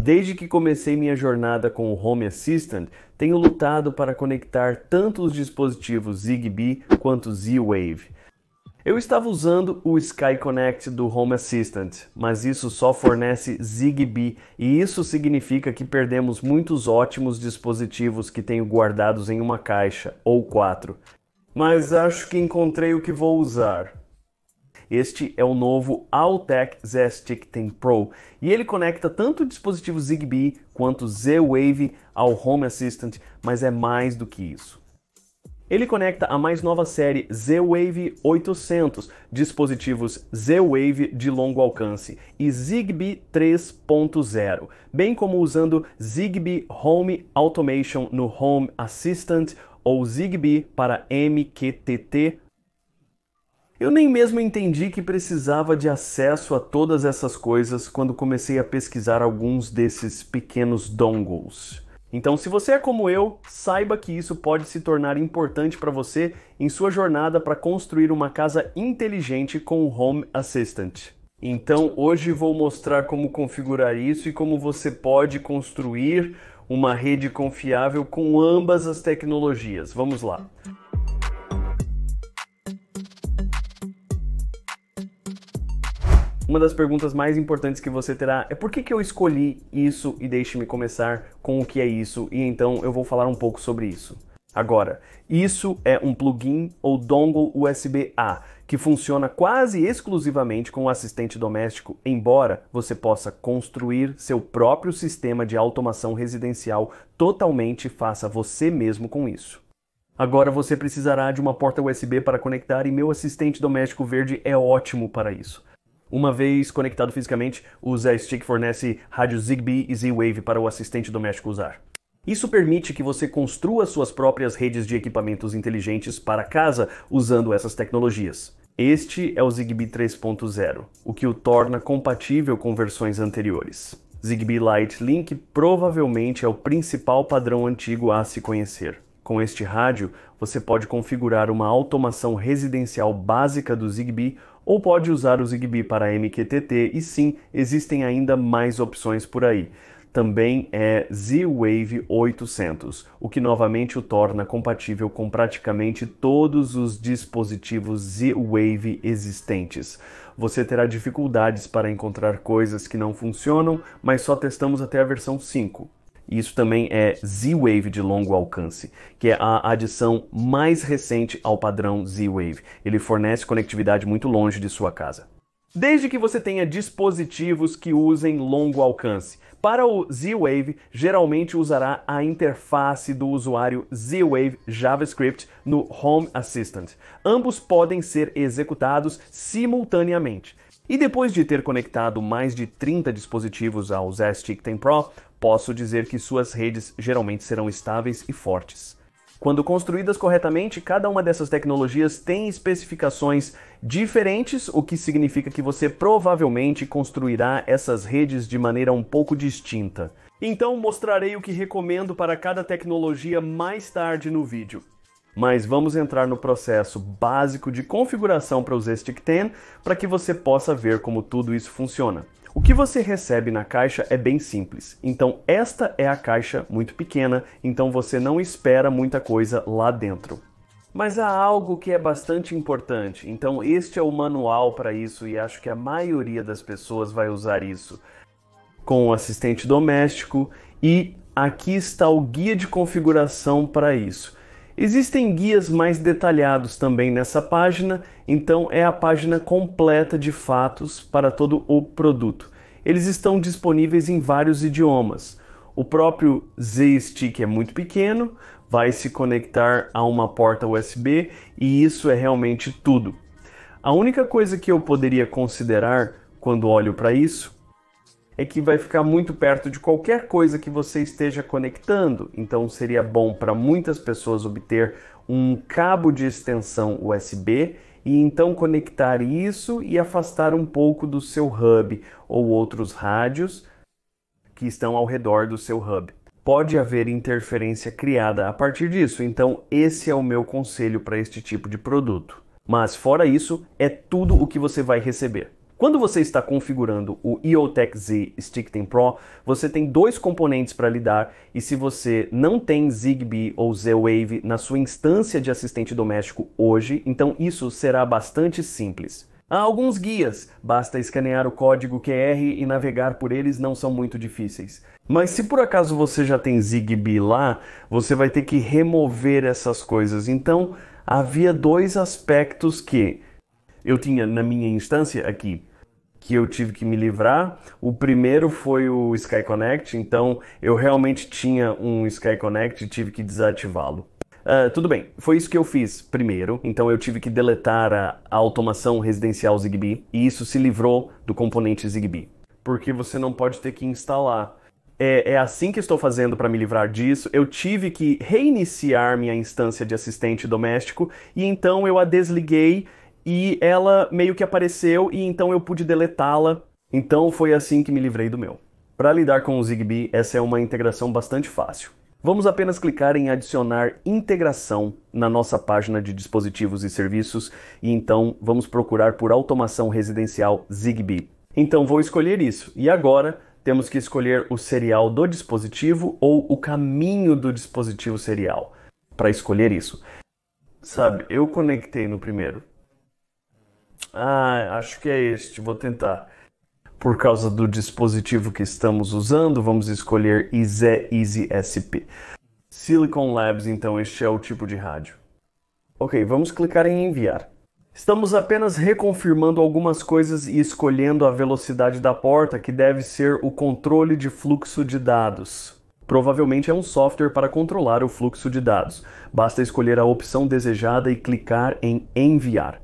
Desde que comecei minha jornada com o Home Assistant, tenho lutado para conectar tanto os dispositivos Zigbee quanto Z-Wave. Eu estava usando o Sky Connect do Home Assistant, mas isso só fornece Zigbee e isso significa que perdemos muitos ótimos dispositivos que tenho guardados em uma caixa ou 4. Mas acho que encontrei o que vou usar. Este é o novo Altec Z-Stick 10 Pro e ele conecta tanto o dispositivo Zigbee quanto Z-Wave ao Home Assistant, mas é mais do que isso. Ele conecta a mais nova série Z-Wave 800, dispositivos Z-Wave de longo alcance e Zigbee 3.0, bem como usando Zigbee Home Automation no Home Assistant ou Zigbee para MQTT. Eu nem mesmo entendi que precisava de acesso a todas essas coisas quando comecei a pesquisar alguns desses pequenos dongles. Então, se você é como eu, saiba que isso pode se tornar importante para você em sua jornada para construir uma casa inteligente com o Home Assistant. Então, hoje vou mostrar como configurar isso e como você pode construir uma rede confiável com ambas as tecnologias. Vamos lá! Uma das perguntas mais importantes que você terá é por que eu escolhi isso e deixe-me começar com o que é isso e então eu vou falar um pouco sobre isso. Agora, isso é um plugin ou dongle USB-A que funciona quase exclusivamente com o assistente doméstico, embora você possa construir seu próprio sistema de automação residencial totalmente faça você mesmo com isso. Agora você precisará de uma porta USB para conectar e meu assistente doméstico verde é ótimo para isso. Uma vez conectado fisicamente, o Z-Stick fornece rádio Zigbee e Z-Wave para o assistente doméstico usar. Isso permite que você construa suas próprias redes de equipamentos inteligentes para casa usando essas tecnologias. Este é o Zigbee 3.0, o que o torna compatível com versões anteriores. Zigbee Light Link provavelmente é o principal padrão antigo a se conhecer. Com este rádio, você pode configurar uma automação residencial básica do Zigbee ou pode usar o Zigbee para MQTT e sim, existem ainda mais opções por aí. Também é Z-Wave 800, o que novamente o torna compatível com praticamente todos os dispositivos Z-Wave existentes. Você terá dificuldades para encontrar coisas que não funcionam, mas só testamos até a versão 5. Isso também é Z-Wave de longo alcance, que é a adição mais recente ao padrão Z-Wave. Ele fornece conectividade muito longe de sua casa. Desde que você tenha dispositivos que usem longo alcance. Para o Z-Wave, geralmente usará a interface do usuário Z-Wave JavaScript no Home Assistant. Ambos podem ser executados simultaneamente. E depois de ter conectado mais de 30 dispositivos ao Z-Stick 10 Pro, posso dizer que suas redes geralmente serão estáveis e fortes. Quando construídas corretamente, cada uma dessas tecnologias tem especificações diferentes, o que significa que você provavelmente construirá essas redes de maneira um pouco distinta. Então mostrarei o que recomendo para cada tecnologia mais tarde no vídeo. Mas vamos entrar no processo básico de configuração para o Z-Stick 10 para que você possa ver como tudo isso funciona. O que você recebe na caixa é bem simples, então esta é a caixa muito pequena, então você não espera muita coisa lá dentro. Mas há algo que é bastante importante, então este é o manual para isso e acho que a maioria das pessoas vai usar isso. Com o assistente doméstico e aqui está o guia de configuração para isso. Existem guias mais detalhados também nessa página, então é a página completa de fatos para todo o produto. Eles estão disponíveis em vários idiomas. O próprio Z-Stick é muito pequeno, vai se conectar a uma porta USB e isso é realmente tudo. A única coisa que eu poderia considerar quando olho para isso é que vai ficar muito perto de qualquer coisa que você esteja conectando. Então seria bom para muitas pessoas obter um cabo de extensão USB e então conectar isso e afastar um pouco do seu hub ou outros rádios que estão ao redor do seu hub. Pode haver interferência criada a partir disso, então esse é o meu conselho para este tipo de produto. Mas fora isso, é tudo o que você vai receber. Quando você está configurando o EOTech Z StickTem Pro, você tem dois componentes para lidar, e se você não tem Zigbee ou Z-Wave na sua instância de assistente doméstico hoje, então isso será bastante simples. Há alguns guias, basta escanear o código QR e navegar por eles, não são muito difíceis. Mas se por acaso você já tem Zigbee lá, você vai ter que remover essas coisas. Então, havia dois aspectos que eu tinha na minha instância aqui, que eu tive que me livrar. O primeiro foi o Sky Connect, então eu realmente tinha um Sky Connect e tive que desativá-lo. Tudo bem, foi isso que eu fiz primeiro, então eu tive que deletar a automação residencial Zigbee, e isso se livrou do componente Zigbee, porque você não pode ter que instalar. É assim que estou fazendo para me livrar disso. Eu tive que reiniciar minha instância de assistente doméstico, e então eu a desliguei, e ela meio que apareceu, e então eu pude deletá-la. Então foi assim que me livrei do meu. Para lidar com o Zigbee, essa é uma integração bastante fácil. Vamos apenas clicar em adicionar integração na nossa página de dispositivos e serviços, e então vamos procurar por automação residencial Zigbee. Então vou escolher isso, e agora temos que escolher o serial do dispositivo ou o caminho do dispositivo serial. Para escolher isso, sabe, eu conectei no primeiro. Acho que é este, vou tentar. Por causa do dispositivo que estamos usando, vamos escolher IZE Easy SP. Silicon Labs, então este é o tipo de rádio. Ok, vamos clicar em enviar. Estamos apenas reconfirmando algumas coisas e escolhendo a velocidade da porta, que deve ser o controle de fluxo de dados. Provavelmente é um software para controlar o fluxo de dados. Basta escolher a opção desejada e clicar em enviar.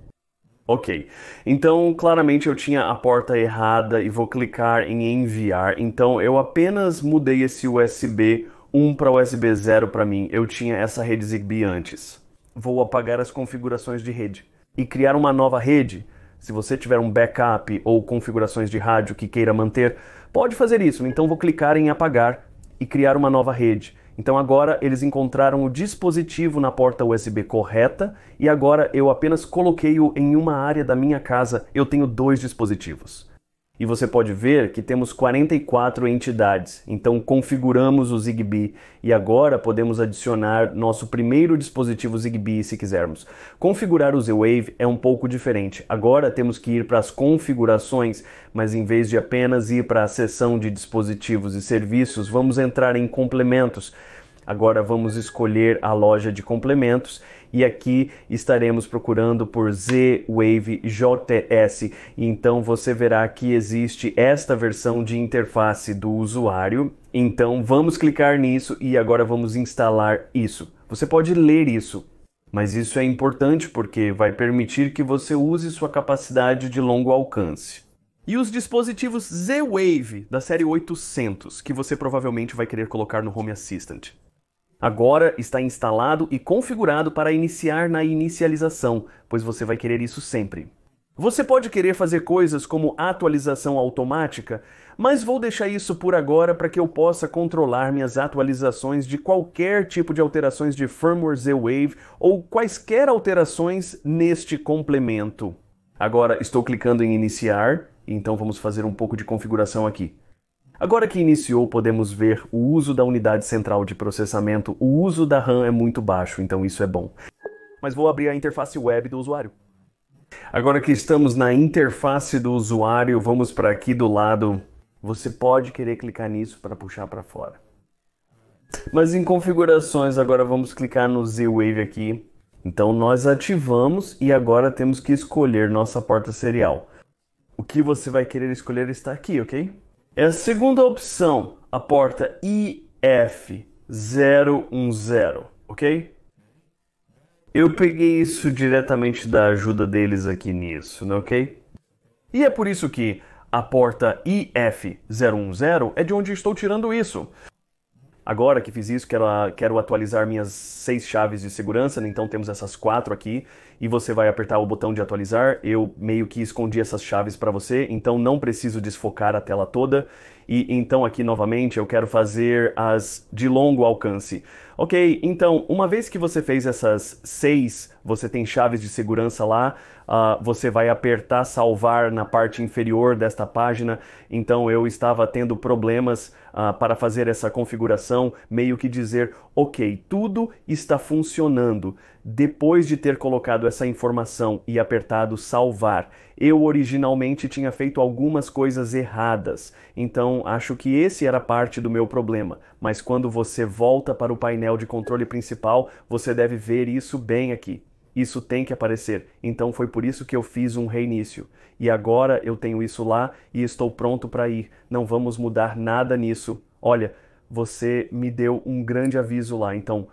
Ok, então claramente eu tinha a porta errada e vou clicar em enviar, então eu apenas mudei esse USB 1 para USB 0 para mim, eu tinha essa rede Zigbee antes. Vou apagar as configurações de rede e criar uma nova rede. Se você tiver um backup ou configurações de rádio que queira manter, pode fazer isso, então vou clicar em apagar e criar uma nova rede. Então agora eles encontraram o dispositivo na porta USB correta, e agora eu apenas coloquei-o em uma área da minha casa. Eu tenho dois dispositivos. E você pode ver que temos 44 entidades. Então configuramos o Zigbee e agora podemos adicionar nosso primeiro dispositivo Zigbee se quisermos. Configurar o Z-Wave é um pouco diferente. Agora temos que ir para as configurações, mas em vez de apenas ir para a seção de dispositivos e serviços, vamos entrar em complementos. Agora vamos escolher a loja de complementos e aqui estaremos procurando por Z-Wave JS. Então você verá que existe esta versão de interface do usuário. Então vamos clicar nisso e agora vamos instalar isso. Você pode ler isso, mas isso é importante porque vai permitir que você use sua capacidade de longo alcance. E os dispositivos Z-Wave da série 800, que você provavelmente vai querer colocar no Home Assistant. Agora está instalado e configurado para iniciar na inicialização, pois você vai querer isso sempre. Você pode querer fazer coisas como atualização automática, mas vou deixar isso por agora para que eu possa controlar minhas atualizações de qualquer tipo de alterações de firmware Z-Wave ou quaisquer alterações neste complemento. Agora estou clicando em iniciar, então vamos fazer um pouco de configuração aqui. Agora que iniciou, podemos ver o uso da unidade central de processamento. O uso da RAM é muito baixo, então isso é bom. Mas vou abrir a interface web do usuário. Agora que estamos na interface do usuário, vamos para aqui do lado. Você pode querer clicar nisso para puxar para fora. Mas em configurações, agora vamos clicar no Z-Wave aqui. Então nós ativamos e agora temos que escolher nossa porta serial. O que você vai querer escolher está aqui, ok? É a segunda opção, a porta IF010, ok? Eu peguei isso diretamente da ajuda deles aqui nisso, né, ok? E é por isso que a porta IF010 é de onde estou tirando isso. Agora que fiz isso, quero atualizar minhas 6 chaves de segurança, né? Então temos essas 4 aqui, e você vai apertar o botão de atualizar. Eu meio que escondi essas chaves para você, então não preciso desfocar a tela toda. E então aqui novamente eu quero fazer as de longo alcance. Ok, então uma vez que você fez essas 6, você tem chaves de segurança lá, você vai apertar salvar na parte inferior desta página. Então eu estava tendo problemas para fazer essa configuração, meio que dizer, ok, tudo está funcionando. Depois de ter colocado essa informação e apertado salvar, eu originalmente tinha feito algumas coisas erradas, então acho que esse era parte do meu problema. Mas quando você volta para o painel de controle principal, você deve ver isso bem aqui. Isso tem que aparecer, então foi por isso que eu fiz um reinício. E agora eu tenho isso lá e estou pronto para ir. Não vamos mudar nada nisso. Olha, você me deu um grande aviso lá, então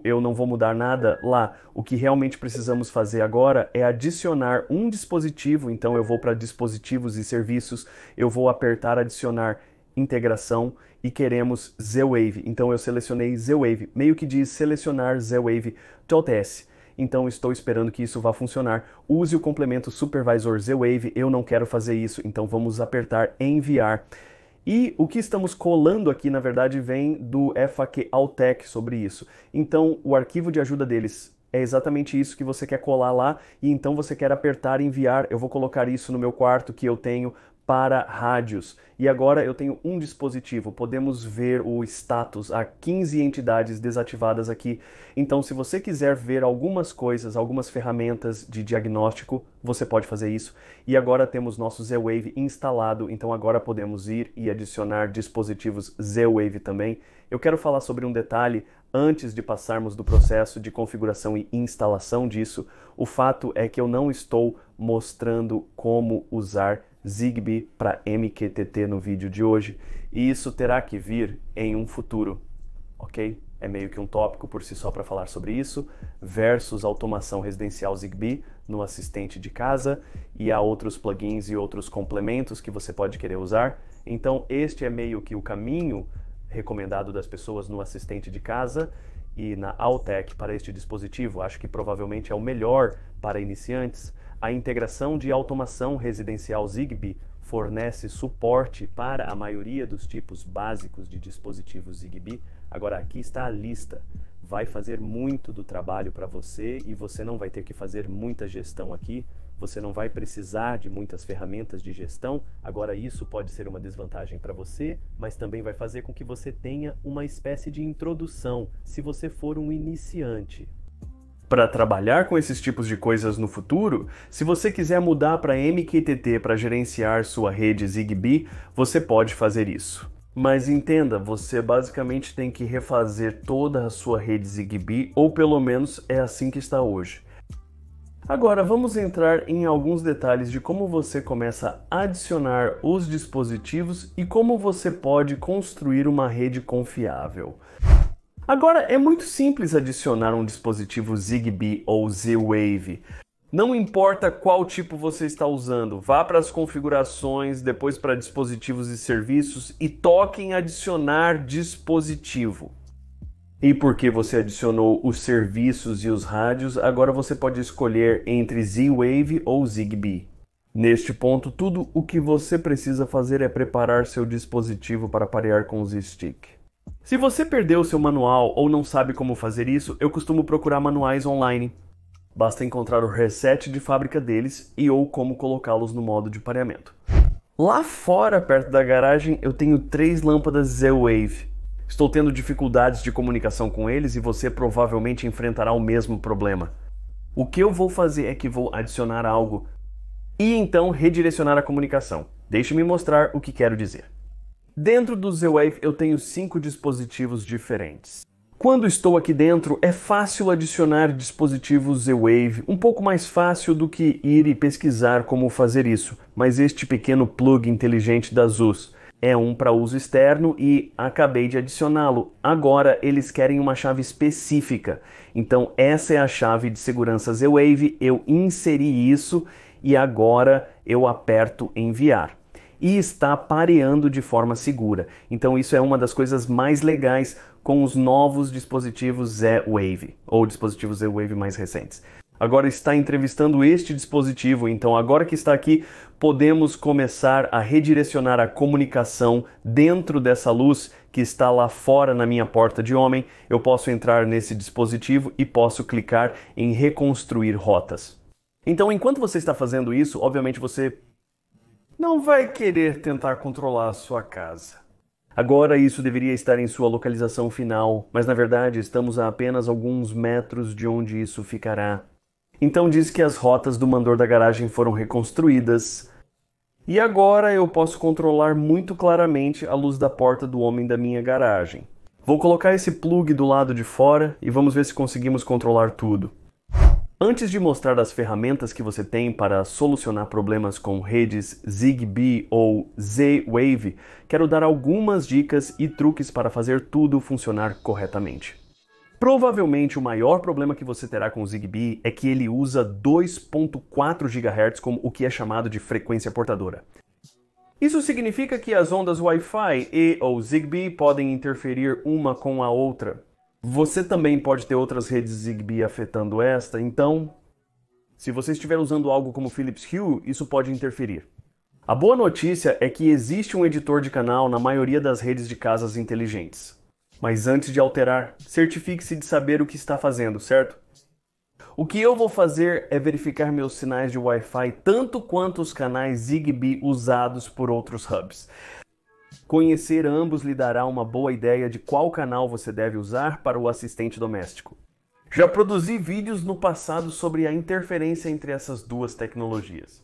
eu não vou mudar nada lá. O que realmente precisamos fazer agora é adicionar um dispositivo. Então eu vou para dispositivos e serviços, eu vou apertar adicionar integração e queremos Z-Wave. Então eu selecionei Z-Wave, meio que diz selecionar Z-Wave.s. Então estou esperando que isso vá funcionar. Use o complemento Supervisor Z-Wave, eu não quero fazer isso, então vamos apertar enviar. E o que estamos colando aqui, na verdade, vem do FAQ Altec sobre isso. Então, o arquivo de ajuda deles é exatamente isso que você quer colar lá, e então você quer apertar enviar. Eu vou colocar isso no meu quarto que eu tenho para rádios. E agora eu tenho um dispositivo, podemos ver o status, há 15 entidades desativadas aqui. Então, se você quiser ver algumas coisas, algumas ferramentas de diagnóstico, você pode fazer isso. E agora temos nosso Z-Wave instalado, então agora podemos ir e adicionar dispositivos Z-Wave também. Eu quero falar sobre um detalhe antes de passarmos do processo de configuração e instalação disso. O fato é que eu não estou mostrando como usar Zigbee para MQTT no vídeo de hoje, e isso terá que vir em um futuro, ok? É meio que um tópico por si só para falar sobre isso, versus automação residencial Zigbee no assistente de casa, e há outros plugins e outros complementos que você pode querer usar. Então este é meio que o caminho recomendado das pessoas no assistente de casa e na Altec para este dispositivo. Acho que provavelmente é o melhor para iniciantes. A integração de automação residencial Zigbee fornece suporte para a maioria dos tipos básicos de dispositivos Zigbee. Agora aqui está a lista. Vai fazer muito do trabalho para você e você não vai ter que fazer muita gestão aqui. Você não vai precisar de muitas ferramentas de gestão. Agora isso pode ser uma desvantagem para você, mas também vai fazer com que você tenha uma espécie de introdução, se você for um iniciante. Para trabalhar com esses tipos de coisas no futuro, se você quiser mudar para MQTT para gerenciar sua rede Zigbee, você pode fazer isso. Mas entenda, você basicamente tem que refazer toda a sua rede Zigbee, ou pelo menos é assim que está hoje. Agora vamos entrar em alguns detalhes de como você começa a adicionar os dispositivos e como você pode construir uma rede confiável. Agora, é muito simples adicionar um dispositivo Zigbee ou Z-Wave. Não importa qual tipo você está usando, vá para as configurações, depois para dispositivos e serviços e toque em adicionar dispositivo. E porque você adicionou os serviços e os rádios, agora você pode escolher entre Z-Wave ou Zigbee. Neste ponto, tudo o que você precisa fazer é preparar seu dispositivo para parear com os stick. Se você perdeu seu manual ou não sabe como fazer isso, eu costumo procurar manuais online. Basta encontrar o reset de fábrica deles e ou como colocá-los no modo de pareamento. Lá fora, perto da garagem, eu tenho 3 lâmpadas Z-Wave. Estou tendo dificuldades de comunicação com eles e você provavelmente enfrentará o mesmo problema. O que eu vou fazer é que vou adicionar algo e então redirecionar a comunicação. Deixe-me mostrar o que quero dizer. Dentro do Z-Wave eu tenho 5 dispositivos diferentes. Quando estou aqui dentro, é fácil adicionar dispositivos Z-Wave, um pouco mais fácil do que ir e pesquisar como fazer isso, mas este pequeno plug inteligente da Asus é um para uso externo e acabei de adicioná-lo. Agora eles querem uma chave específica, então essa é a chave de segurança Z-Wave, eu inseri isso e agora eu aperto enviar. E está pareando de forma segura. Então isso é uma das coisas mais legais com os novos dispositivos Z-Wave, ou dispositivos Z-Wave mais recentes. agora está entrevistando este dispositivo. Então, agora que está aqui, podemos começar a redirecionar a comunicação dentro dessa luz que está lá fora na minha porta de homem. Eu posso entrar nesse dispositivo e posso clicar em reconstruir rotas. Então, enquanto você está fazendo isso, obviamente você não vai querer tentar controlar a sua casa. Agora isso deveria estar em sua localização final, mas na verdade estamos a apenas alguns metros de onde isso ficará. Então diz que as rotas do mandor da garagem foram reconstruídas. E agora eu posso controlar muito claramente a luz da porta do homem da minha garagem. Vou colocar esse plug do lado de fora e vamos ver se conseguimos controlar tudo. Antes de mostrar as ferramentas que você tem para solucionar problemas com redes Zigbee ou Z-Wave, quero dar algumas dicas e truques para fazer tudo funcionar corretamente. Provavelmente o maior problema que você terá com o Zigbee é que ele usa 2.4 GHz como o que é chamado de frequência portadora. Isso significa que as ondas Wi-Fi e ou Zigbee podem interferir uma com a outra. Você também pode ter outras redes Zigbee afetando esta, então, se você estiver usando algo como Philips Hue, isso pode interferir. A boa notícia é que existe um editor de canal na maioria das redes de casas inteligentes. Mas antes de alterar, certifique-se de saber o que está fazendo, certo? O que eu vou fazer é verificar meus sinais de Wi-Fi tanto quanto os canais Zigbee usados por outros hubs. Conhecer ambos lhe dará uma boa ideia de qual canal você deve usar para o assistente doméstico. Já produzi vídeos no passado sobre a interferência entre essas duas tecnologias.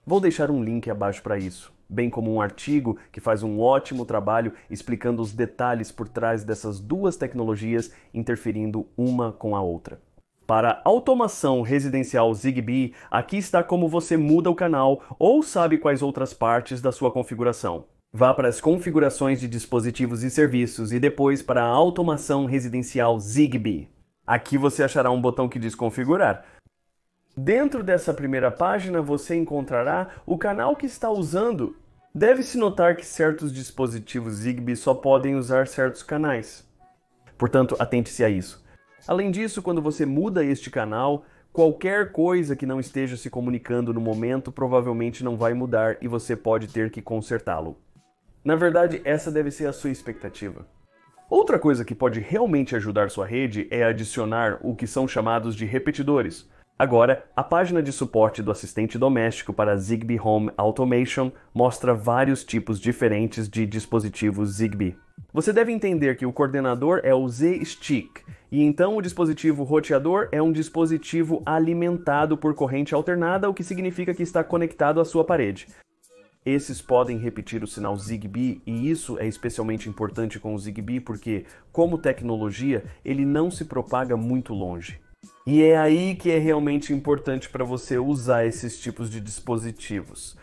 Vou deixar um link abaixo para isso, bem como um artigo que faz um ótimo trabalho explicando os detalhes por trás dessas duas tecnologias interferindo uma com a outra. Para automação residencial Zigbee, aqui está como você muda o canal ou sabe quais outras partes da sua configuração. Vá para as configurações de dispositivos e serviços e depois para a automação residencial Zigbee. Aqui você achará um botão que diz configurar. Dentro dessa primeira página você encontrará o canal que está usando. Deve-se notar que certos dispositivos Zigbee só podem usar certos canais. Portanto, atente-se a isso. Além disso, quando você muda este canal, qualquer coisa que não esteja se comunicando no momento provavelmente não vai mudar e você pode ter que consertá-lo. Na verdade, essa deve ser a sua expectativa. Outra coisa que pode realmente ajudar sua rede é adicionar o que são chamados de repetidores. Agora, a página de suporte do assistente doméstico para Zigbee Home Automation mostra vários tipos diferentes de dispositivos Zigbee. Você deve entender que o coordenador é o Z-Stick, e então o dispositivo roteador é um dispositivo alimentado por corrente alternada, o que significa que está conectado à sua parede. Esses podem repetir o sinal Zigbee e isso é especialmente importante com o Zigbee porque, como tecnologia, ele não se propaga muito longe. E é aí que é realmente importante para você usar esses tipos de dispositivos.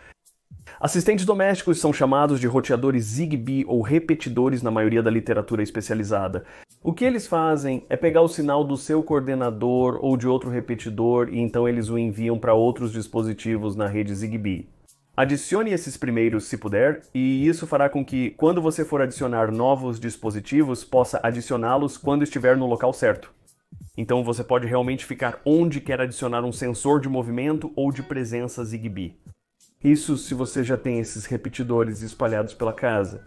Assistentes domésticos são chamados de roteadores Zigbee ou repetidores na maioria da literatura especializada. O que eles fazem é pegar o sinal do seu coordenador ou de outro repetidor e então eles o enviam para outros dispositivos na rede Zigbee. Adicione esses primeiros se puder, e isso fará com que, quando você for adicionar novos dispositivos, possa adicioná-los quando estiver no local certo. Então você pode realmente ficar onde quer adicionar um sensor de movimento ou de presença Zigbee. Isso se você já tem esses repetidores espalhados pela casa.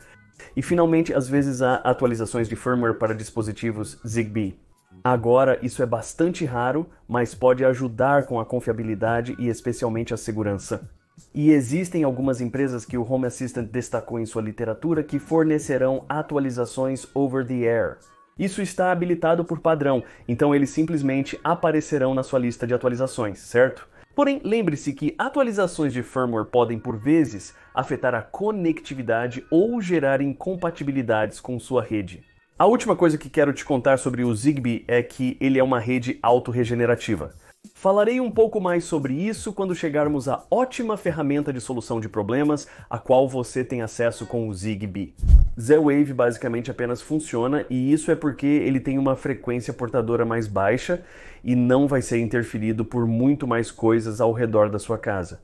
E finalmente, às vezes há atualizações de firmware para dispositivos Zigbee. Agora, isso é bastante raro, mas pode ajudar com a confiabilidade e especialmente a segurança. E existem algumas empresas que o Home Assistant destacou em sua literatura que fornecerão atualizações over the air. Isso está habilitado por padrão, então eles simplesmente aparecerão na sua lista de atualizações, certo? Porém, lembre-se que atualizações de firmware podem, por vezes, afetar a conectividade ou gerar incompatibilidades com sua rede. A última coisa que quero te contar sobre o Zigbee é que ele é uma rede autorregenerativa. Falarei um pouco mais sobre isso quando chegarmos à ótima ferramenta de solução de problemas, a qual você tem acesso com o Zigbee. Z-Wave basicamente apenas funciona, e isso é porque ele tem uma frequência portadora mais baixa e não vai ser interferido por muito mais coisas ao redor da sua casa.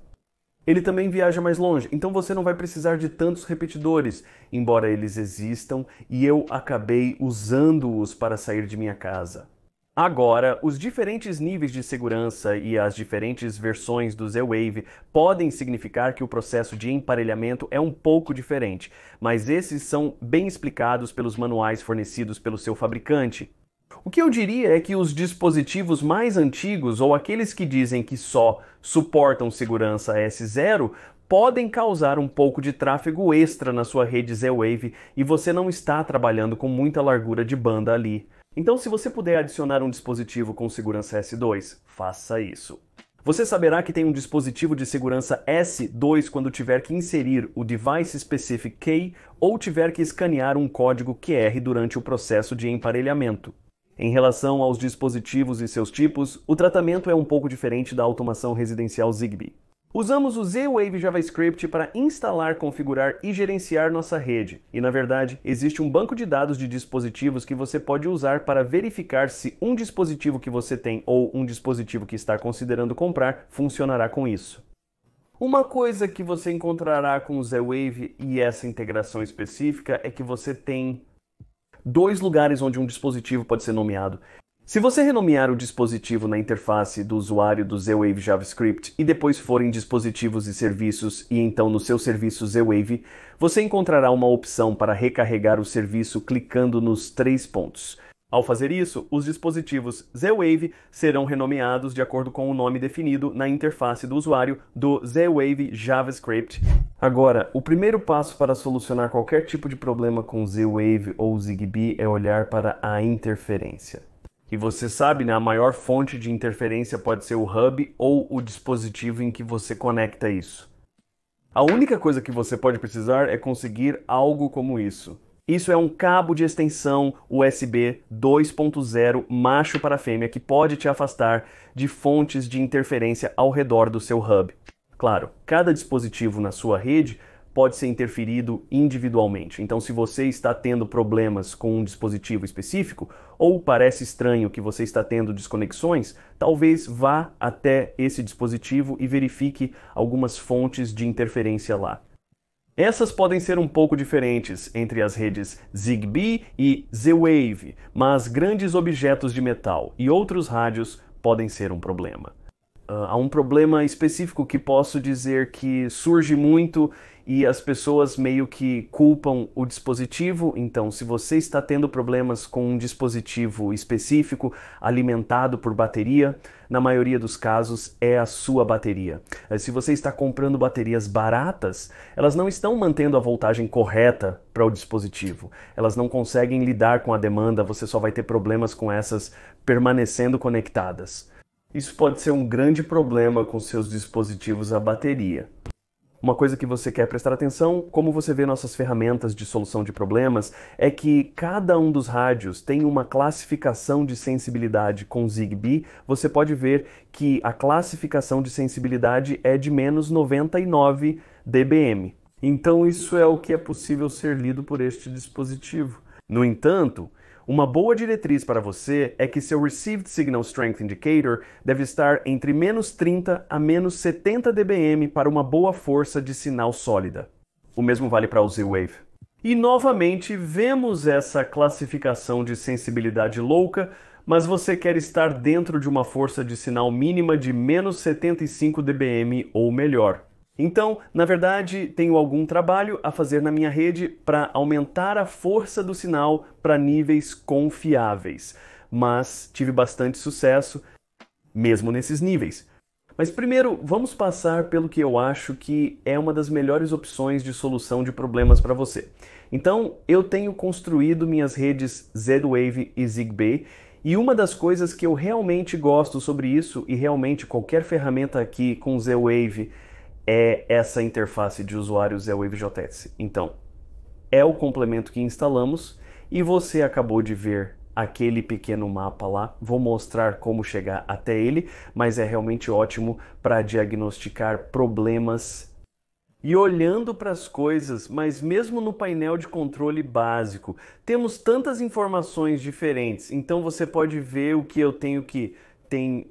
Ele também viaja mais longe, então você não vai precisar de tantos repetidores, embora eles existam, e eu acabei usando-os para sair de minha casa. Agora, os diferentes níveis de segurança e as diferentes versões do Z-Wave podem significar que o processo de emparelhamento é um pouco diferente, mas esses são bem explicados pelos manuais fornecidos pelo seu fabricante. O que eu diria é que os dispositivos mais antigos, ou aqueles que dizem que só suportam segurança S0, podem causar um pouco de tráfego extra na sua rede Z-Wave e você não está trabalhando com muita largura de banda ali. Então, se você puder adicionar um dispositivo com segurança S2, faça isso. Você saberá que tem um dispositivo de segurança S2 quando tiver que inserir o Device Specific Key ou tiver que escanear um código QR durante o processo de emparelhamento. Em relação aos dispositivos e seus tipos, o tratamento é um pouco diferente da automação residencial Zigbee. Usamos o Z-Wave JavaScript para instalar, configurar e gerenciar nossa rede. E, na verdade, existe um banco de dados de dispositivos que você pode usar para verificar se um dispositivo que você tem ou um dispositivo que está considerando comprar funcionará com isso. Uma coisa que você encontrará com o Z-Wave e essa integração específica é que você tem dois lugares onde um dispositivo pode ser nomeado. Se você renomear o dispositivo na interface do usuário do Z-Wave JavaScript e depois for em dispositivos e serviços e então no seu serviço Z-Wave, você encontrará uma opção para recarregar o serviço clicando nos 3 pontos. Ao fazer isso, os dispositivos Z-Wave serão renomeados de acordo com o nome definido na interface do usuário do Z-Wave JavaScript. Agora, o primeiro passo para solucionar qualquer tipo de problema com Z-Wave ou Zigbee é olhar para a interferência. E você sabe, né, a maior fonte de interferência pode ser o hub ou o dispositivo em que você conecta isso. A única coisa que você pode precisar é conseguir algo como isso. Isso é um cabo de extensão USB 2.0 macho para fêmea que pode te afastar de fontes de interferência ao redor do seu hub. Claro, cada dispositivo na sua rede pode ser interferido individualmente. Então, se você está tendo problemas com um dispositivo específico, ou parece estranho que você está tendo desconexões, talvez vá até esse dispositivo e verifique algumas fontes de interferência lá. Essas podem ser um pouco diferentes entre as redes Zigbee e Z-Wave, mas grandes objetos de metal e outros rádios podem ser um problema. Há um problema específico que posso dizer que surge muito e as pessoas meio que culpam o dispositivo. Então, se você está tendo problemas com um dispositivo específico alimentado por bateria, na maioria dos casos é a sua bateria. Se você está comprando baterias baratas, elas não estão mantendo a voltagem correta para o dispositivo. Elas não conseguem lidar com a demanda, você só vai ter problemas com essas permanecendo conectadas. Isso pode ser um grande problema com seus dispositivos à bateria. Uma coisa que você quer prestar atenção, como você vê nossas ferramentas de solução de problemas, é que cada um dos rádios tem uma classificação de sensibilidade com Zigbee. Você pode ver que a classificação de sensibilidade é de menos 99 dBm. Então isso é o que é possível ser lido por este dispositivo. No entanto, uma boa diretriz para você é que seu Received Signal Strength Indicator deve estar entre menos 30 a menos 70 dBm para uma boa força de sinal sólida. O mesmo vale para o Z-Wave. E novamente vemos essa classificação de sensibilidade louca, mas você quer estar dentro de uma força de sinal mínima de menos 75 dBm ou melhor. Então, na verdade, tenho algum trabalho a fazer na minha rede para aumentar a força do sinal para níveis confiáveis, mas tive bastante sucesso mesmo nesses níveis. Mas primeiro, vamos passar pelo que eu acho que é uma das melhores opções de solução de problemas para você. Então, eu tenho construído minhas redes Z-Wave e Zigbee, e uma das coisas que eu realmente gosto sobre isso, e realmente qualquer ferramenta aqui com Z-Wave, é essa interface de usuário Z-Wave JS. Então, é o complemento que instalamos e você acabou de ver aquele pequeno mapa lá. Vou mostrar como chegar até ele, mas é realmente ótimo para diagnosticar problemas e olhando para as coisas, mas mesmo no painel de controle básico, temos tantas informações diferentes. Então você pode ver o que eu tenho que tem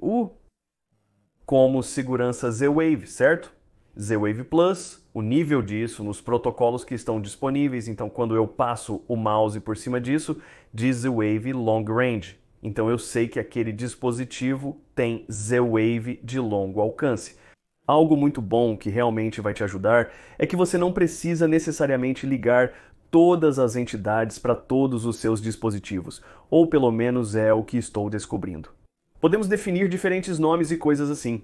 como segurança Z-Wave, certo? Z-Wave Plus, o nível disso nos protocolos que estão disponíveis, então quando eu passo o mouse por cima disso, diz Z-Wave Long Range. Então eu sei que aquele dispositivo tem Z-Wave de longo alcance. Algo muito bom que realmente vai te ajudar é que você não precisa necessariamente ligar todas as entidades para todos os seus dispositivos, ou pelo menos é o que estou descobrindo. Podemos definir diferentes nomes e coisas assim.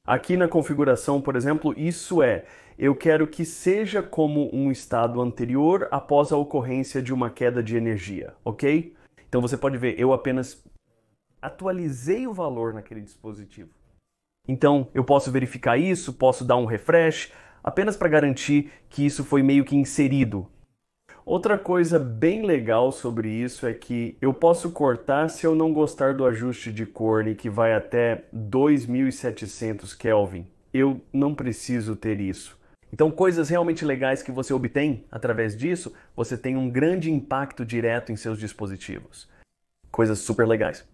Aqui na configuração, por exemplo, eu quero que seja como um estado anterior após a ocorrência de uma queda de energia, ok? Então você pode ver, eu apenas atualizei o valor naquele dispositivo. Então eu posso verificar isso, posso dar um refresh, apenas para garantir que isso foi meio que inserido. Outra coisa bem legal sobre isso é que eu posso cortar se eu não gostar do ajuste de Corning que vai até 2700 Kelvin. Eu não preciso ter isso. Então, coisas realmente legais que você obtém através disso, você tem um grande impacto direto em seus dispositivos. Coisas super legais.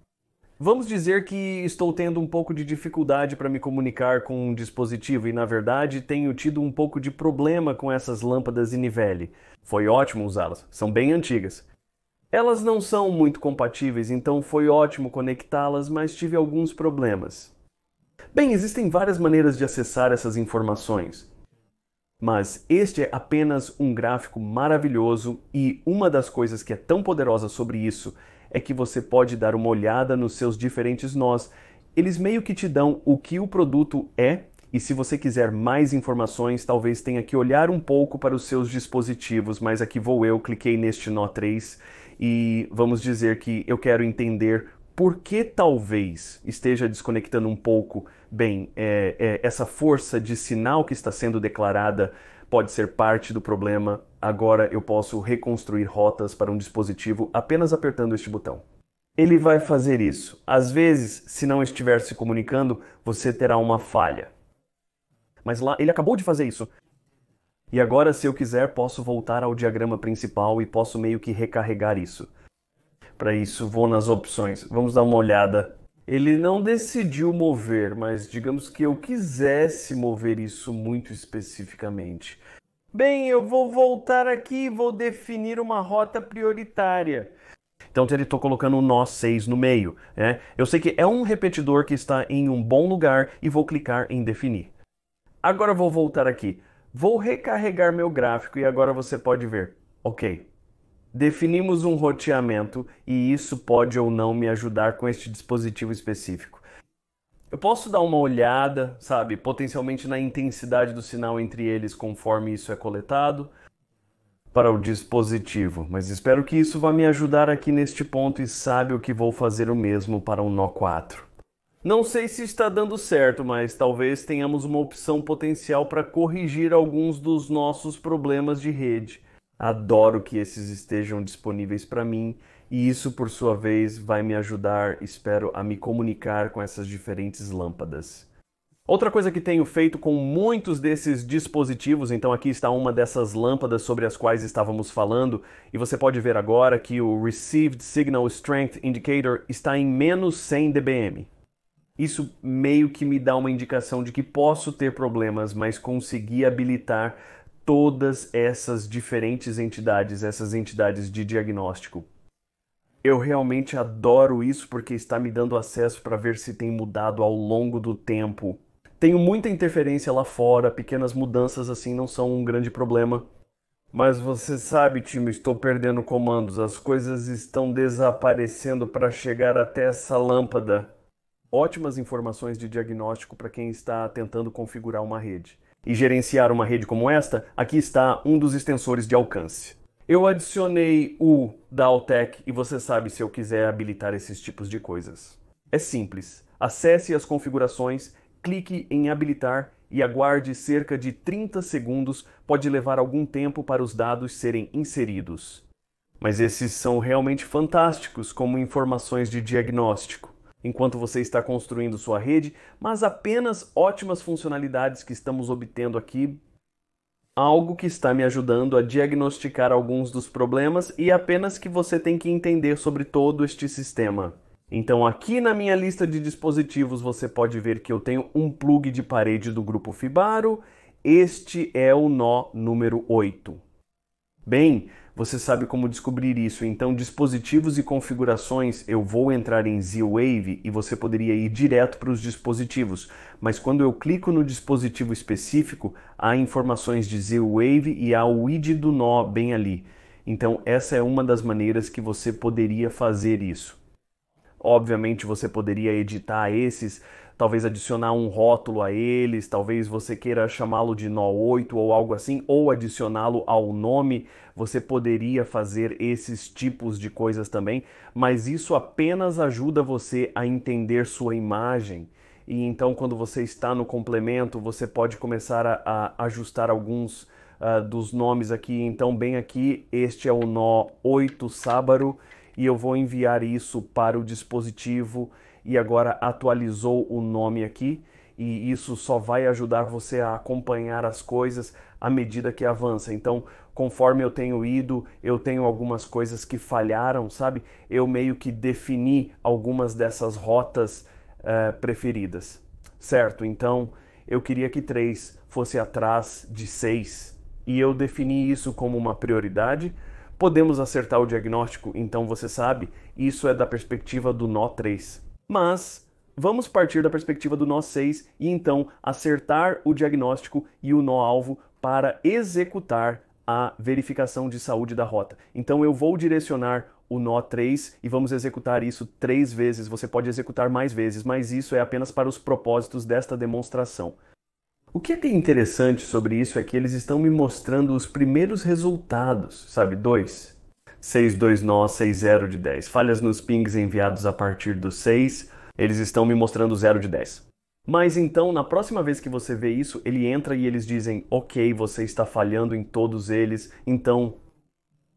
Vamos dizer que estou tendo um pouco de dificuldade para me comunicar com um dispositivo e, na verdade, tenho tido um pouco de problema com essas lâmpadas Inivelle. Foi ótimo usá-las, são bem antigas. Elas não são muito compatíveis, então foi ótimo conectá-las, mas tive alguns problemas. Bem, existem várias maneiras de acessar essas informações. Mas este é apenas um gráfico maravilhoso e uma das coisas que é tão poderosa sobre isso é que você pode dar uma olhada nos seus diferentes nós. Eles meio que te dão o que o produto é e se você quiser mais informações, talvez tenha que olhar um pouco para os seus dispositivos, mas aqui vou eu, cliquei neste nó 3 e vamos dizer que eu quero entender por que talvez esteja desconectando um pouco. Bem, essa força de sinal que está sendo declarada pode ser parte do problema. Agora eu posso reconstruir rotas para um dispositivo apenas apertando este botão. Ele vai fazer isso. Às vezes, se não estiver se comunicando, você terá uma falha. Mas lá, ele acabou de fazer isso. E agora, se eu quiser, posso voltar ao diagrama principal e posso meio que recarregar isso. Para isso, vou nas opções. Vamos dar uma olhada. Ele não decidiu mover, mas digamos que eu quisesse mover isso muito especificamente. Bem, eu vou voltar aqui e vou definir uma rota prioritária. Então ele estou colocando o nó 6 no meio. Eu sei que é um repetidor que está em um bom lugar e vou clicar em definir. Agora vou voltar aqui. Vou recarregar meu gráfico e agora você pode ver. Ok. Definimos um roteamento e isso pode ou não me ajudar com este dispositivo específico. Eu posso dar uma olhada, sabe, potencialmente na intensidade do sinal entre eles conforme isso é coletado para o dispositivo, mas espero que isso vá me ajudar aqui neste ponto e sabe o que vou fazer o mesmo para um nó 4. Não sei se está dando certo, mas talvez tenhamos uma opção potencial para corrigir alguns dos nossos problemas de rede. Adoro que esses estejam disponíveis para mim e isso, por sua vez, vai me ajudar, espero, a me comunicar com essas diferentes lâmpadas. Outra coisa que tenho feito com muitos desses dispositivos, então aqui está uma dessas lâmpadas sobre as quais estávamos falando, e você pode ver agora que o Received Signal Strength Indicator está em menos 100 dBm. Isso meio que me dá uma indicação de que posso ter problemas, mas consegui habilitar todas essas diferentes entidades, essas entidades de diagnóstico. Eu realmente adoro isso porque está me dando acesso para ver se tem mudado ao longo do tempo. Tenho muita interferência lá fora, pequenas mudanças assim não são um grande problema. Mas você sabe, time, estou perdendo comandos, as coisas estão desaparecendo para chegar até essa lâmpada. Ótimas informações de diagnóstico para quem está tentando configurar uma rede. E gerenciar uma rede como esta, aqui está um dos extensores de alcance. Eu adicionei o da Altec e você sabe se eu quiser habilitar esses tipos de coisas. É simples. Acesse as configurações, clique em habilitar e aguarde cerca de 30 segundos. Pode levar algum tempo para os dados serem inseridos. Mas esses são realmente fantásticos como informações de diagnóstico enquanto você está construindo sua rede, mas apenas ótimas funcionalidades que estamos obtendo aqui. Algo que está me ajudando a diagnosticar alguns dos problemas e apenas que você tem que entender sobre todo este sistema. Então aqui na minha lista de dispositivos você pode ver que eu tenho um plug de parede do grupo Fibaro. Este é o nó número 8. Bem, Você sabe como descobrir isso. Então, dispositivos e configurações, eu vou entrar em Z-Wave e você poderia ir direto para os dispositivos. Mas quando eu clico no dispositivo específico, há informações de Z-Wave e há o ID do nó bem ali. Então, essa é uma das maneiras que você poderia fazer isso. Obviamente, você poderia editar esses, talvez adicionar um rótulo a eles, talvez você queira chamá-lo de nó 8 ou algo assim, ou adicioná-lo ao nome. Você poderia fazer esses tipos de coisas também, mas isso apenas ajuda você a entender sua imagem. E então, quando você está no complemento, você pode começar a ajustar alguns dos nomes aqui. Então, bem aqui, este é o nó 8 Sábaro, e eu vou enviar isso para o dispositivo e agora atualizou o nome aqui, e isso só vai ajudar você a acompanhar as coisas à medida que avança. Então, conforme eu tenho ido, eu tenho algumas coisas que falharam, sabe? Eu meio que defini algumas dessas rotas preferidas, certo? Então, eu queria que 3 fosse atrás de 6 e eu defini isso como uma prioridade. Podemos acertar o diagnóstico, então você sabe, isso é da perspectiva do nó 3. Mas vamos partir da perspectiva do nó 6 e então acertar o diagnóstico e o nó-alvo para executar a verificação de saúde da rota. Então eu vou direcionar o nó 3 e vamos executar isso 3 vezes. Você pode executar mais vezes, mas isso é apenas para os propósitos desta demonstração. O que é interessante sobre isso é que eles estão me mostrando os primeiros resultados, sabe? 2, 6, 2 nó, 6, 0 de 10. Falhas nos pings enviados a partir do 6, eles estão me mostrando 0 de 10. Mas então, na próxima vez que você vê isso, ele entra e eles dizem, ok, você está falhando em todos eles, então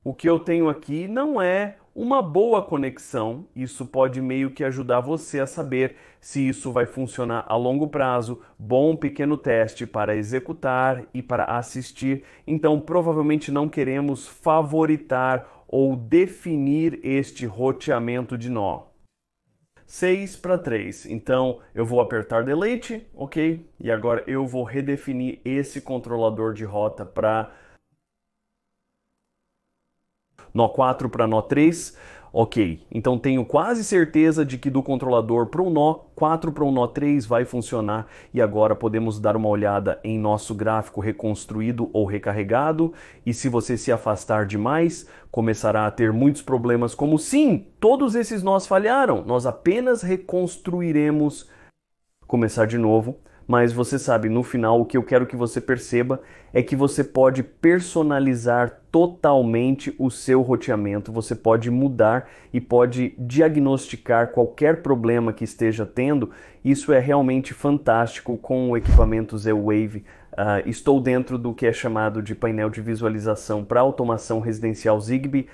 o que eu tenho aqui não é uma boa conexão. Isso pode meio que ajudar você a saber se isso vai funcionar a longo prazo. Bom pequeno teste para executar e para assistir. Então, provavelmente não queremos favoritar ou definir este roteamento de nó. 6 para 3. Então, eu vou apertar Delete, ok? E agora eu vou redefinir esse controlador de rota para nó 4 para nó 3, ok. Então tenho quase certeza de que do controlador para o nó 4 para o nó 3 vai funcionar. E agora podemos dar uma olhada em nosso gráfico reconstruído ou recarregado. E se você se afastar demais, começará a ter muitos problemas como sim, todos esses nós falharam. Nós apenas reconstruiremos, começar de novo. Mas você sabe, no final, o que eu quero que você perceba é que você pode personalizar totalmente o seu roteamento, você pode mudar e pode diagnosticar qualquer problema que esteja tendo. Isso é realmente fantástico com o equipamento Z-Wave. Estou dentro do que é chamado de painel de visualização para automação residencial Zigbee.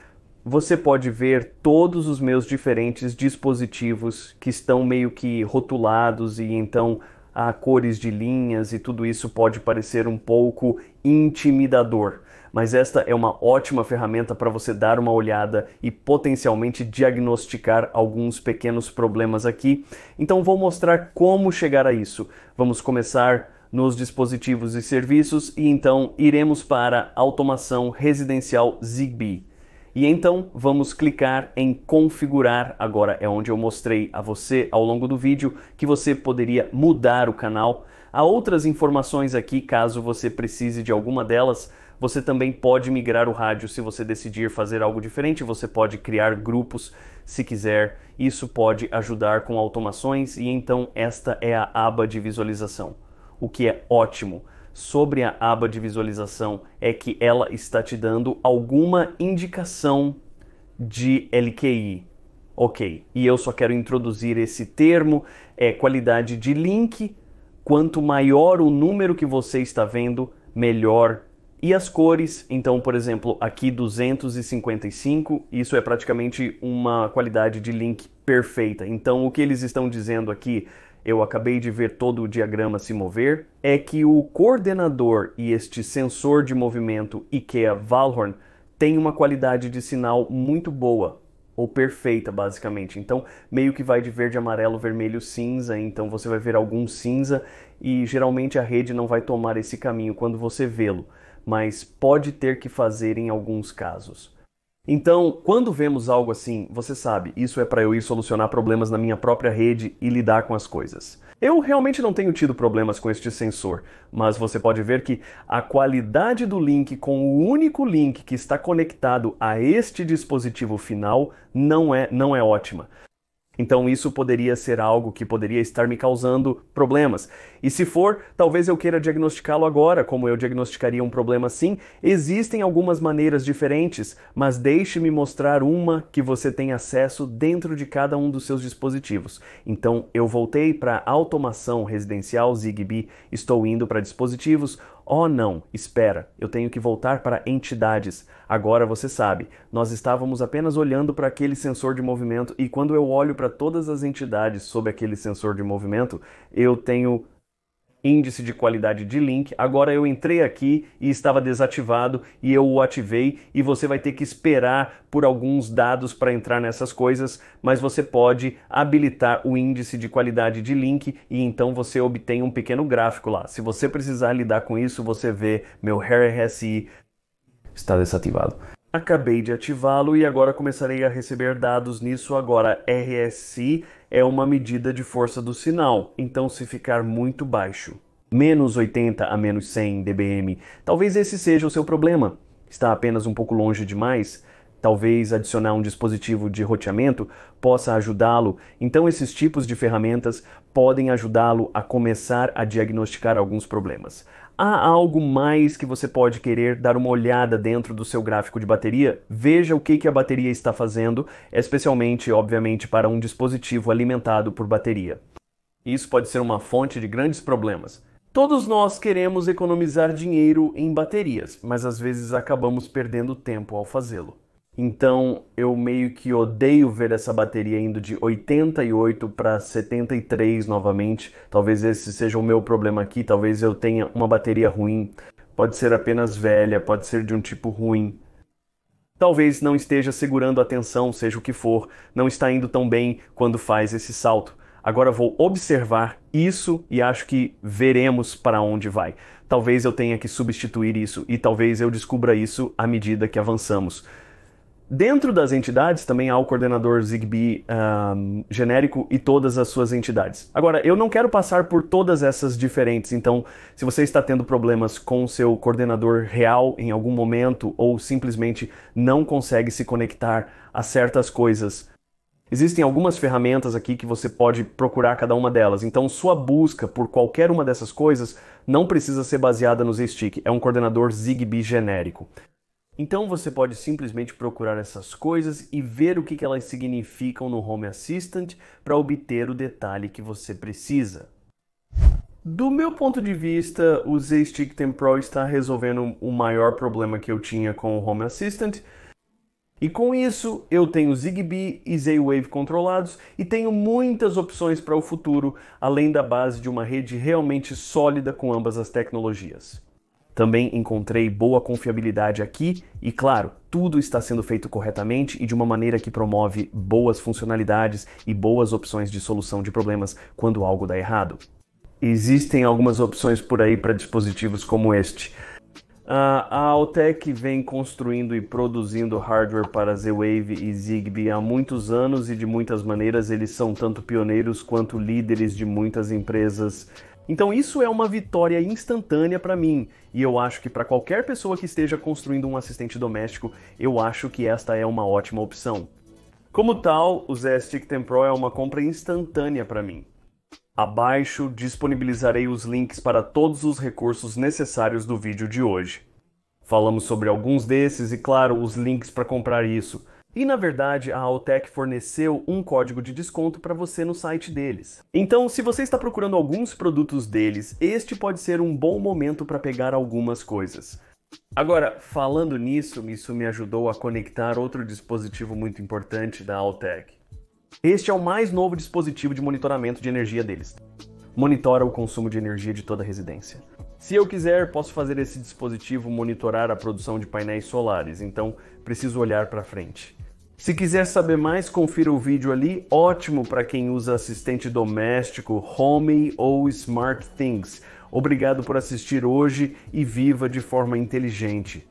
Você pode ver todos os meus diferentes dispositivos que estão meio que rotulados e então há cores de linhas e tudo isso pode parecer um pouco intimidador. Mas esta é uma ótima ferramenta para você dar uma olhada e potencialmente diagnosticar alguns pequenos problemas aqui. Então vou mostrar como chegar a isso. Vamos começar nos dispositivos e serviços e então iremos para automação residencial Zigbee. E então vamos clicar em configurar. Agora é onde eu mostrei a você ao longo do vídeo que você poderia mudar o canal. Há outras informações aqui, caso você precise de alguma delas. Você também pode migrar o rádio se você decidir fazer algo diferente. Você pode criar grupos se quiser. Isso pode ajudar com automações e então esta é a aba de visualização, o que é ótimo sobre a aba de visualização é que ela está te dando alguma indicação de LQI. Ok, e eu só quero introduzir esse termo, qualidade de link. Quanto maior o número que você está vendo, melhor. E as cores, então, por exemplo, aqui 255, isso é praticamente uma qualidade de link perfeita. Então, o que eles estão dizendo aqui, eu acabei de ver todo o diagrama se mover, é que o coordenador e este sensor de movimento IKEA Valhorn tem uma qualidade de sinal muito boa, ou perfeita basicamente. Então meio que vai de verde, amarelo, vermelho, cinza, então você vai ver algum cinza e geralmente a rede não vai tomar esse caminho quando você vê-lo. mas pode ter que fazer em alguns casos. Então, quando vemos algo assim, você sabe, isso é para eu ir solucionar problemas na minha própria rede e lidar com as coisas. Eu realmente não tenho tido problemas com este sensor, mas você pode ver que a qualidade do link com o único link que está conectado a este dispositivo final não é ótima. Então isso poderia ser algo que poderia estar me causando problemas. E se for, talvez eu queira diagnosticá-lo agora, como eu diagnosticaria um problema assim. Existem algumas maneiras diferentes, mas deixe-me mostrar uma que você tem acesso dentro de cada um dos seus dispositivos. Então eu voltei para automação residencial Zigbee, estou indo para dispositivos. Oh não, espera, eu tenho que voltar para entidades. Agora você sabe, nós estávamos apenas olhando para aquele sensor de movimento e quando eu olho para todas as entidades sob aquele sensor de movimento, eu tenho índice de qualidade de link. Agora eu entrei aqui e estava desativado e eu o ativei e você vai ter que esperar por alguns dados para entrar nessas coisas, mas você pode habilitar o índice de qualidade de link e então você obtém um pequeno gráfico lá. Se você precisar lidar com isso, você vê meu RSI está desativado. Acabei de ativá-lo e agora começarei a receber dados nisso. Agora, RSI é uma medida de força do sinal, então se ficar muito baixo, menos 80 a menos 100 dBm, talvez esse seja o seu problema. Está apenas um pouco longe demais? Talvez adicionar um dispositivo de roteamento possa ajudá-lo. Então esses tipos de ferramentas podem ajudá-lo a começar a diagnosticar alguns problemas. Há algo mais que você pode querer dar uma olhada dentro do seu gráfico de bateria? Veja o que a bateria está fazendo, especialmente, obviamente, para um dispositivo alimentado por bateria. Isso pode ser uma fonte de grandes problemas. Todos nós queremos economizar dinheiro em baterias, mas às vezes acabamos perdendo tempo ao fazê-lo. Então eu meio que odeio ver essa bateria indo de 88 para 73 novamente. Talvez esse seja o meu problema aqui, talvez eu tenha uma bateria ruim. Pode ser apenas velha, pode ser de um tipo ruim. Talvez não esteja segurando a tensão, seja o que for, não está indo tão bem quando faz esse salto. Agora vou observar isso e acho que veremos para onde vai. Talvez eu tenha que substituir isso e talvez eu descubra isso à medida que avançamos. Dentro das entidades também há o coordenador Zigbee genérico e todas as suas entidades. Agora, eu não quero passar por todas essas diferentes, então se você está tendo problemas com o seu coordenador real em algum momento ou simplesmente não consegue se conectar a certas coisas, existem algumas ferramentas aqui que você pode procurar cada uma delas. Então sua busca por qualquer uma dessas coisas não precisa ser baseada no Z-Stick, é um coordenador Zigbee genérico. Então você pode simplesmente procurar essas coisas e ver o que elas significam no Home Assistant para obter o detalhe que você precisa. Do meu ponto de vista, o Z-Stick 10 Pro está resolvendo o maior problema que eu tinha com o Home Assistant. E com isso, eu tenho Zigbee e Z-Wave controlados e tenho muitas opções para o futuro, além da base de uma rede realmente sólida com ambas as tecnologias. Também encontrei boa confiabilidade aqui e, claro, tudo está sendo feito corretamente e de uma maneira que promove boas funcionalidades e boas opções de solução de problemas quando algo dá errado. Existem algumas opções por aí para dispositivos como este. A Altec vem construindo e produzindo hardware para Z-Wave e Zigbee há muitos anos e de muitas maneiras eles são tanto pioneiros quanto líderes de muitas empresas. Então isso é uma vitória instantânea para mim, e eu acho que para qualquer pessoa que esteja construindo um assistente doméstico, eu acho que esta é uma ótima opção. Como tal, o Z-Stick 10 Pro é uma compra instantânea para mim. Abaixo disponibilizarei os links para todos os recursos necessários do vídeo de hoje. Falamos sobre alguns desses e, claro, os links para comprar isso. E na verdade a Altec forneceu um código de desconto para você no site deles. Então, se você está procurando alguns produtos deles, este pode ser um bom momento para pegar algumas coisas. Agora, falando nisso, isso me ajudou a conectar outro dispositivo muito importante da Altec. Este é o mais novo dispositivo de monitoramento de energia deles. Monitora o consumo de energia de toda a residência. Se eu quiser, posso fazer esse dispositivo monitorar a produção de painéis solares, então preciso olhar para frente. Se quiser saber mais, confira o vídeo ali, ótimo para quem usa assistente doméstico, Home ou SmartThings. Obrigado por assistir hoje e viva de forma inteligente.